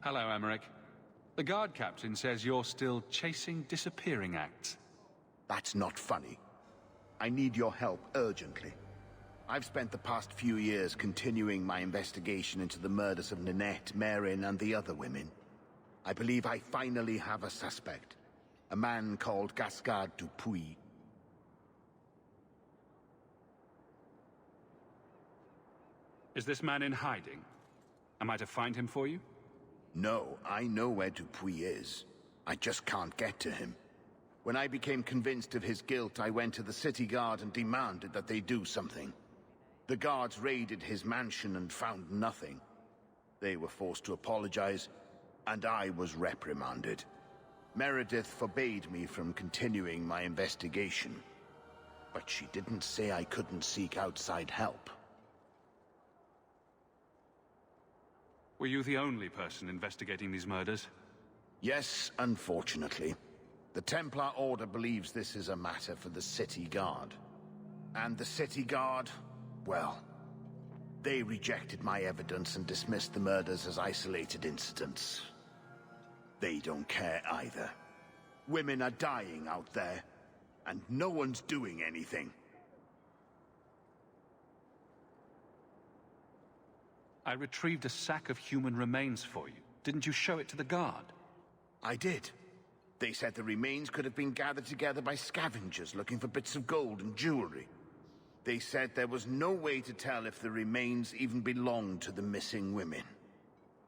Hello, Emeric. The guard captain says you're still chasing disappearing acts. That's not funny. I need your help urgently. I've spent the past few years continuing my investigation into the murders of Ninette, Marin, and the other women. I believe I finally have a suspect. A man called Gascard Dupuis. Is this man in hiding? Am I to find him for you? No, I know where Dupuis is. I just can't get to him. When I became convinced of his guilt, I went to the city guard and demanded that they do something. The guards raided his mansion and found nothing. They were forced to apologize, and I was reprimanded. Meredith forbade me from continuing my investigation. But she didn't say I couldn't seek outside help. Were you the only person investigating these murders? Yes, unfortunately. The Templar Order believes this is a matter for the City Guard. And the City Guard, well, they rejected my evidence and dismissed the murders as isolated incidents. They don't care either. Women are dying out there, and no one's doing anything. I retrieved a sack of human remains for you. Didn't you show it to the guard? I did. They said the remains could have been gathered together by scavengers looking for bits of gold and jewelry. They said there was no way to tell if the remains even belonged to the missing women.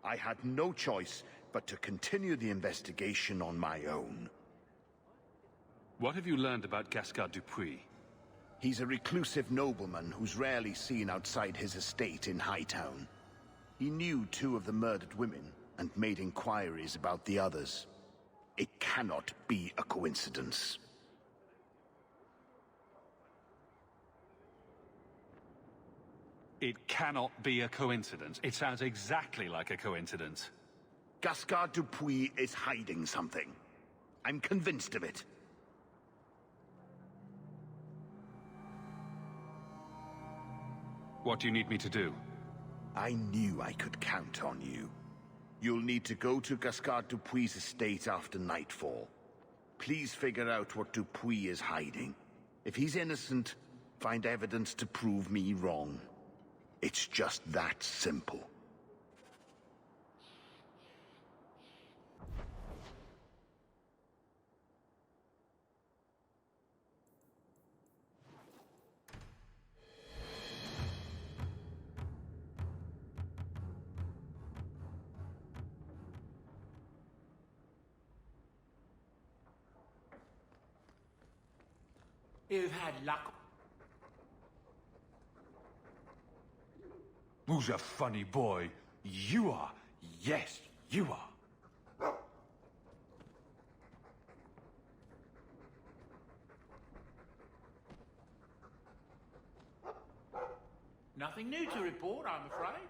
I had no choice but to continue the investigation on my own. What have you learned about Gascard Dupuis? He's a reclusive nobleman who's rarely seen outside his estate in Hightown. He knew 2 of the murdered women and made inquiries about the others. It cannot be a coincidence. It cannot be a coincidence. It sounds exactly like a coincidence. Gascard Dupuis is hiding something. I'm convinced of it. What do you need me to do? I knew I could count on you. You'll need to go to Gascard Dupuis' estate after nightfall. Please figure out what Dupuis is hiding. If he's innocent, find evidence to prove me wrong. It's just that simple. You've had luck. Who's a funny boy? You are. Yes, you are. Nothing new to report, I'm afraid.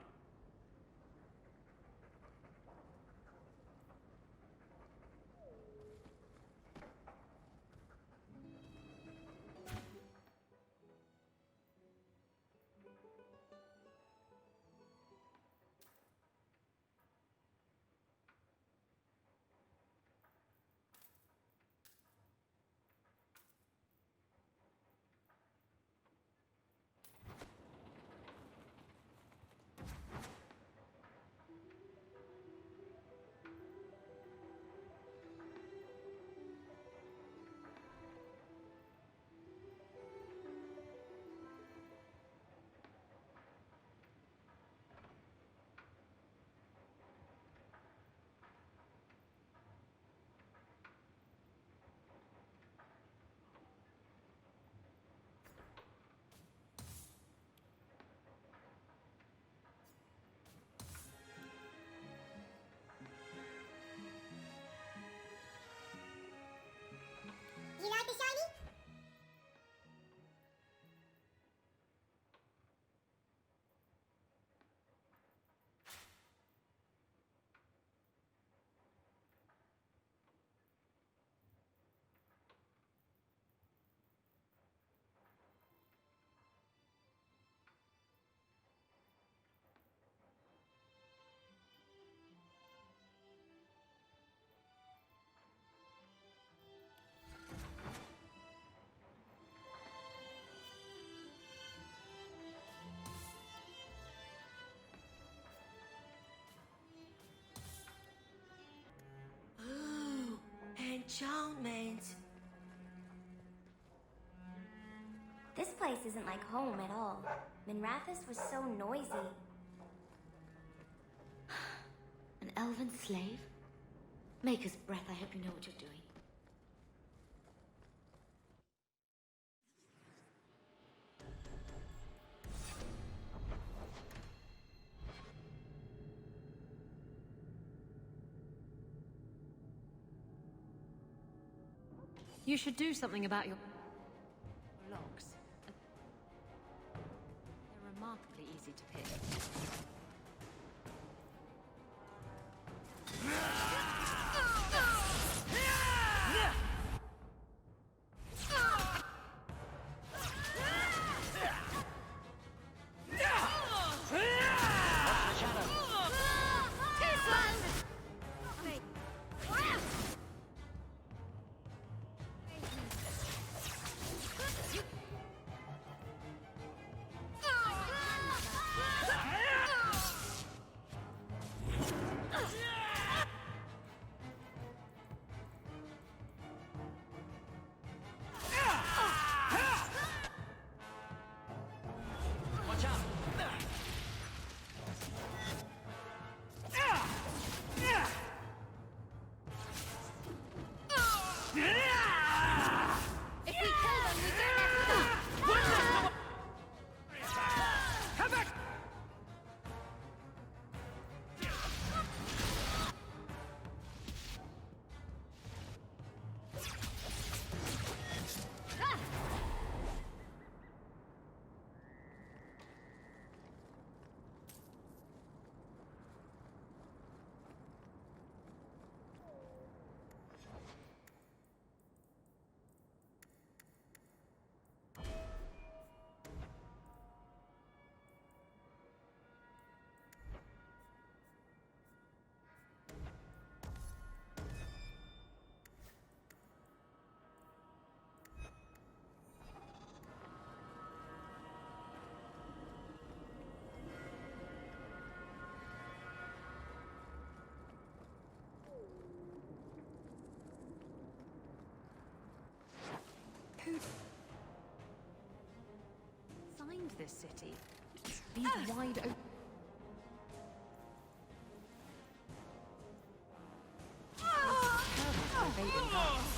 Charmant. This place isn't like home at all. Minrathous was so noisy. An elven slave? Maker's breath, I hope you know what you're doing. You should do something about your logs. They're remarkably easy to pick. Who signed this city? These wide open. Invading guards.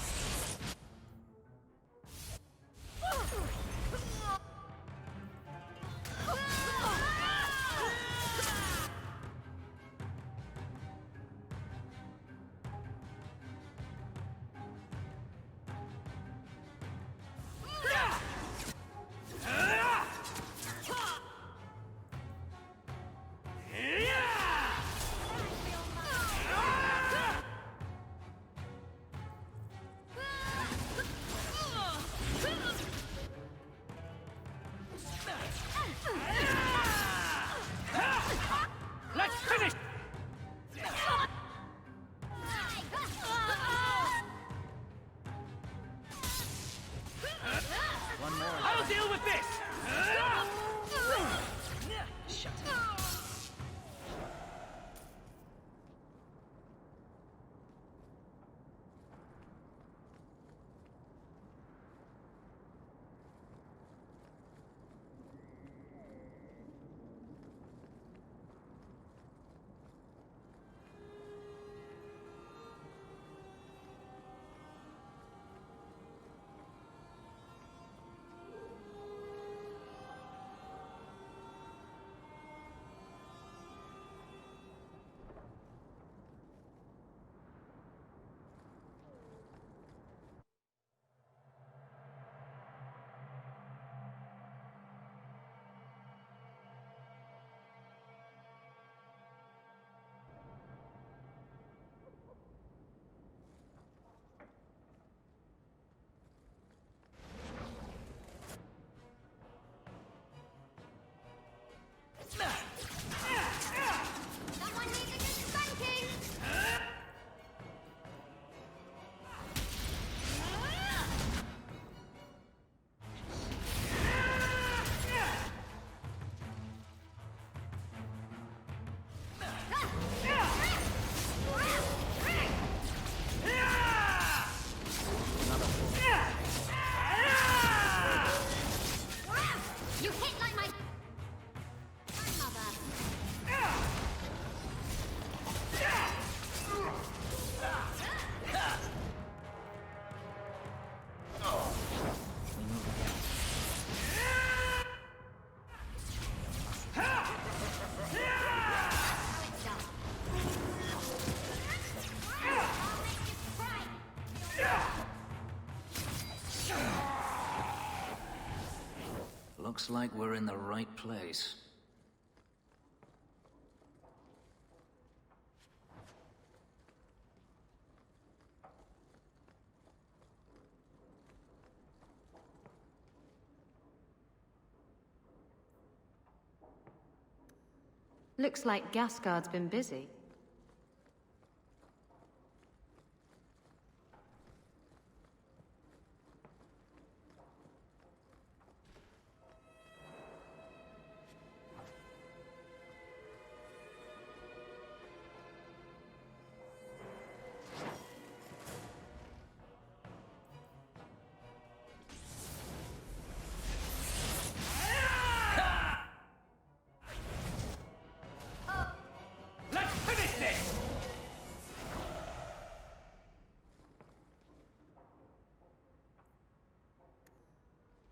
Looks like we're in the right place. Looks like Gasgard's been busy.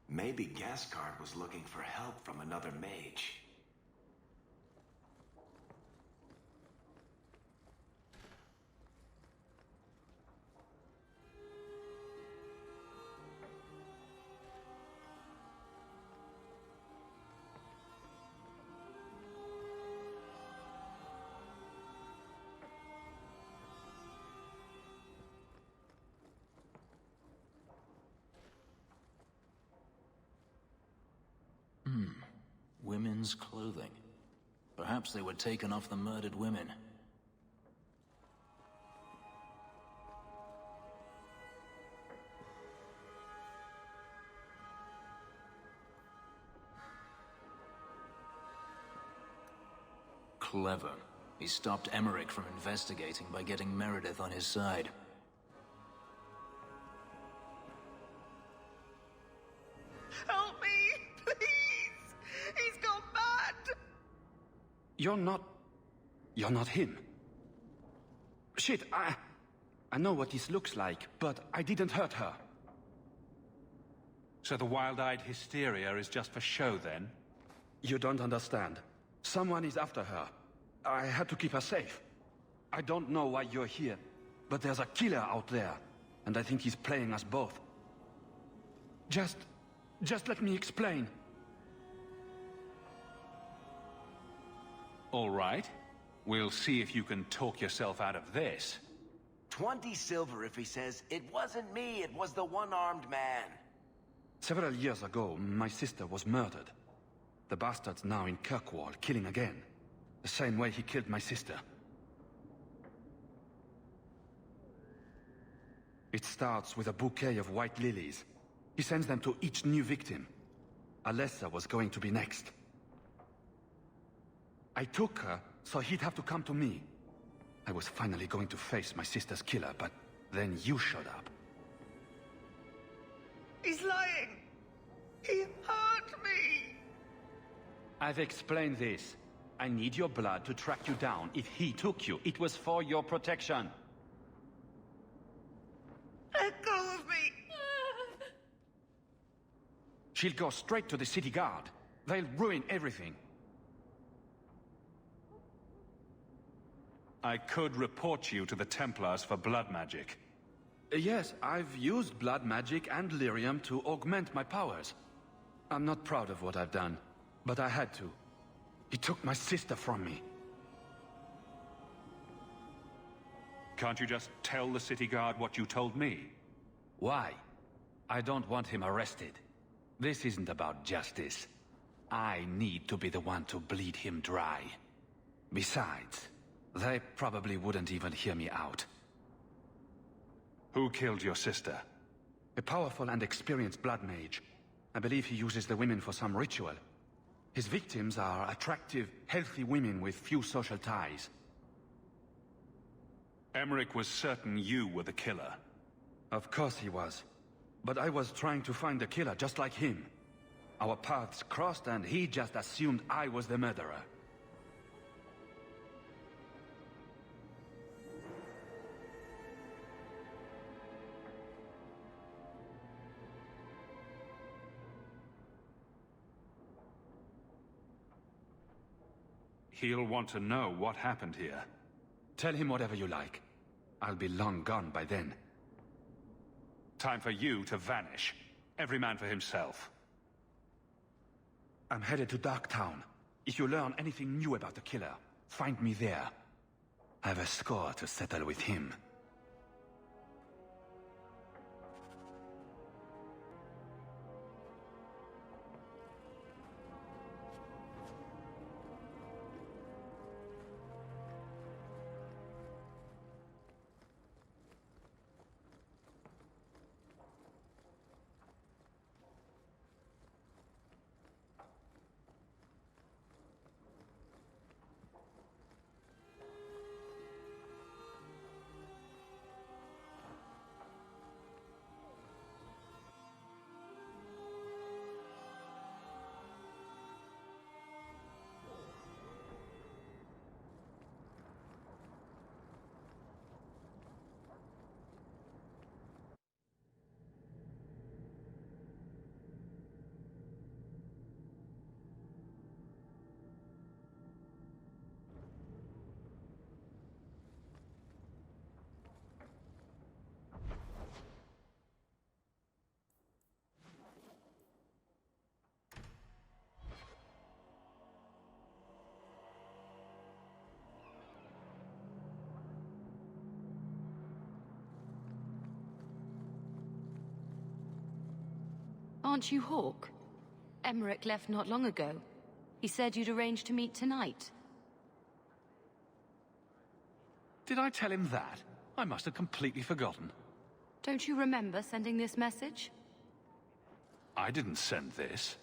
Maybe Gasgard was looking for help from another mage. Women's clothing. Perhaps they were taken off the murdered women. Clever. He stopped Emeric from investigating by getting Meredith on his side. Help me, please! He's gone mad! You're not him. Shit, I know what this looks like, but I didn't hurt her. So the wild-eyed hysteria is just for show, then? You don't understand. Someone is after her. I had to keep her safe. I don't know why you're here, but there's a killer out there, and I think he's playing us both. Just let me explain. All right. We'll see if you can talk yourself out of this. 20 silver if he says, "It wasn't me, it was the one-armed man." Several years ago, my sister was murdered. The bastard's now in Kirkwall, killing again. The same way he killed my sister. It starts with a bouquet of white lilies. He sends them to each new victim. Alessa was going to be next. I took her, so he'd have to come to me. I was finally going to face my sister's killer, but then you showed up. He's lying! He hurt me! I've explained this. I need your blood to track you down. If he took you, it was for your protection. Let go of me! She'll go straight to the city guard. They'll ruin everything. I could report you to the Templars for blood magic. Yes, I've used blood magic and lyrium to augment my powers. I'm not proud of what I've done, but I had to. He took my sister from me. Can't you just tell the city guard what you told me? Why? I don't want him arrested. This isn't about justice. I need to be the one to bleed him dry. Besides, they probably wouldn't even hear me out. Who killed your sister? A powerful and experienced blood mage. I believe he uses the women for some ritual. His victims are attractive, healthy women with few social ties. Emeric was certain you were the killer. Of course he was. But I was trying to find the killer just like him. Our paths crossed and he just assumed I was the murderer. He'll want to know what happened here. Tell him whatever you like. I'll be long gone by then. Time for you to vanish. Every man for himself. I'm headed to Darktown. If you learn anything new about the killer, find me there. I have a score to settle with him. Aren't you Hawk? Emeric left not long ago. He said you'd arranged to meet tonight. Did I tell him that? I must have completely forgotten. Don't you remember sending this message? I didn't send this.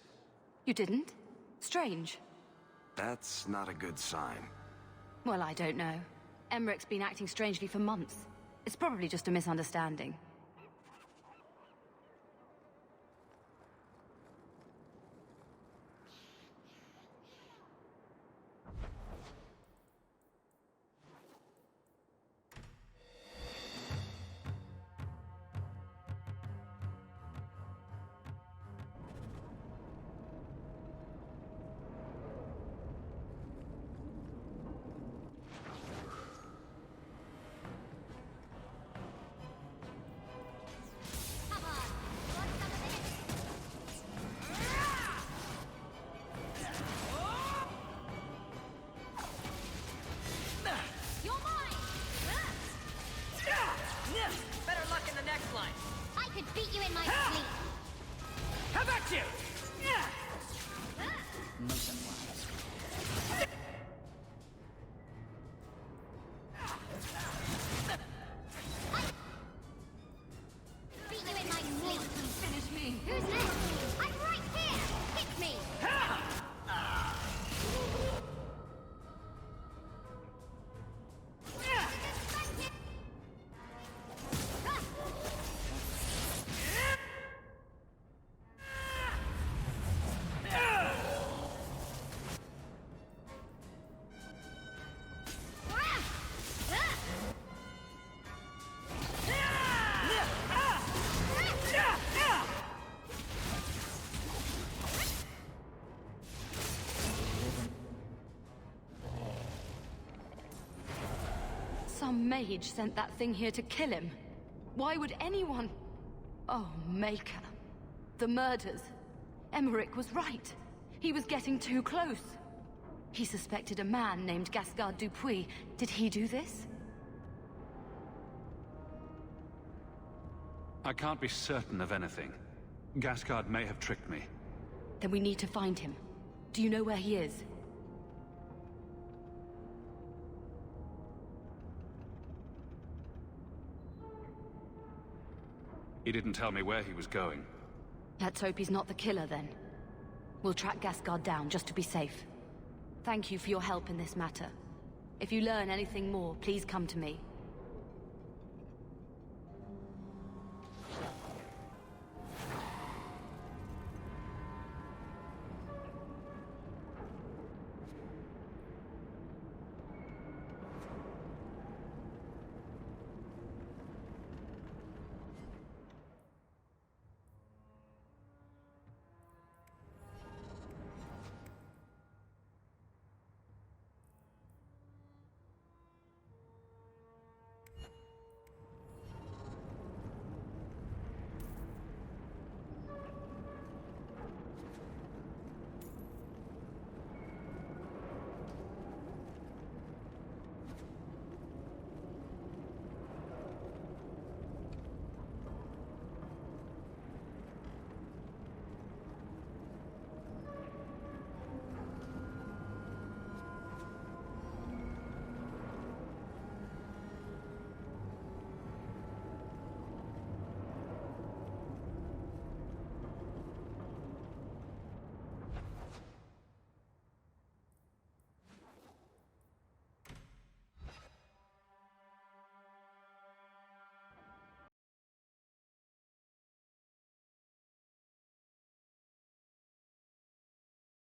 You didn't? Strange. That's not a good sign. Well, I don't know. Emeric's been acting strangely for months. It's probably just a misunderstanding. Some mage sent that thing here to kill him. Why would anyone... Oh, Maker. The murders. Emeric was right. He was getting too close. He suspected a man named Gascard Dupuis. Did he do this? I can't be certain of anything. Gascard may have tricked me. Then we need to find him. Do you know where he is? He didn't tell me where he was going. Let's hope he's not the killer, then. We'll track Gascard down, just to be safe. Thank you for your help in this matter. If you learn anything more, please come to me.